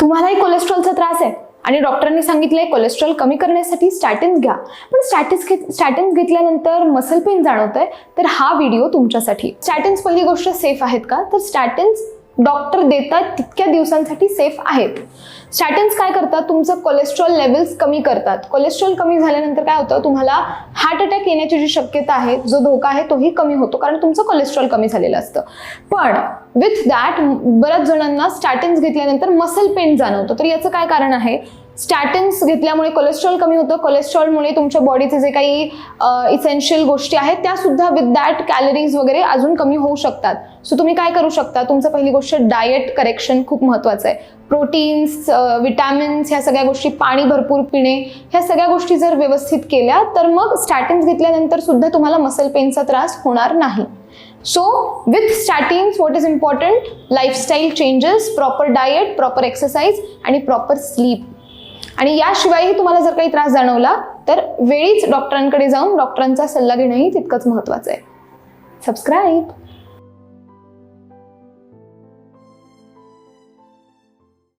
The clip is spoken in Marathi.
तुम्हालाही कोलेस्ट्रॉलचा त्रास आहे आणि डॉक्टरांनी सांगितलंय कोलेस्ट्रॉल कमी करण्यासाठी स्टॅटिन्स घ्या, पण स्टॅटिन्स घेतल्यानंतर मसल पेन जाणवतंय, तर हा व्हिडिओ तुमच्यासाठी. स्टॅटिन्स पहिली गोष्ट सेफ आहेत का? तर स्टॅटिन्स डॉक्टर देतात तितक्या दिवसांसाठी सेफ आहेत. स्टॅटिन्स काय करतात? तुमचं कोलेस्ट्रॉल लेवल्स कमी करतात. कोलेस्ट्रॉल कमी झाल्यानंतर काय होतं? तुम्हाला हार्ट अटॅक येण्याची जी शक्यता आहे, जो धोका आहे, तोही कमी होतो, कारण तुमचं कोलेस्ट्रॉल कमी झालेलं असतं. पण विथ दॅट बऱ्याच जणांना स्टॅटिन्स घेतल्यानंतर मसल पेन जाणवतं. तर याचं काय कारण आहे? स्टॅटिन्स घेतल्यामुळे कोलेस्ट्रॉल कमी होतं. कोलेस्ट्रॉलमुळे तुमच्या बॉडीचे जे काही इसेन्शियल गोष्टी आहेत त्या सुद्धा विथ दॅट कॅलरीज वगैरे अजून कमी होऊ शकतात. सो तुम्ही काय करू शकता? तुमचं पहिली गोष्ट डाएट करेक्शन खूप महत्त्वाचं आहे. प्रोटीन्स, विटॅमिन्स, ह्या सगळ्या गोष्टी, पाणी भरपूर पिणे, ह्या सगळ्या गोष्टी जर व्यवस्थित केल्या तर मग स्टॅटिन्स घेतल्यानंतर सुद्धा तुम्हाला मसल पेनचा त्रास होणार नाही. So with statins what is important? Lifestyle changes, proper diet, proper exercise आणि proper sleep. आणि याशिवायही तुम्हाला जर काही त्रास जाणवला तर वेळीच डॉक्टरांकडे जाऊन डॉक्टरांचा सल्ला घेणंही तितकंच महत्त्वाचं आहे. सबस्क्राईब.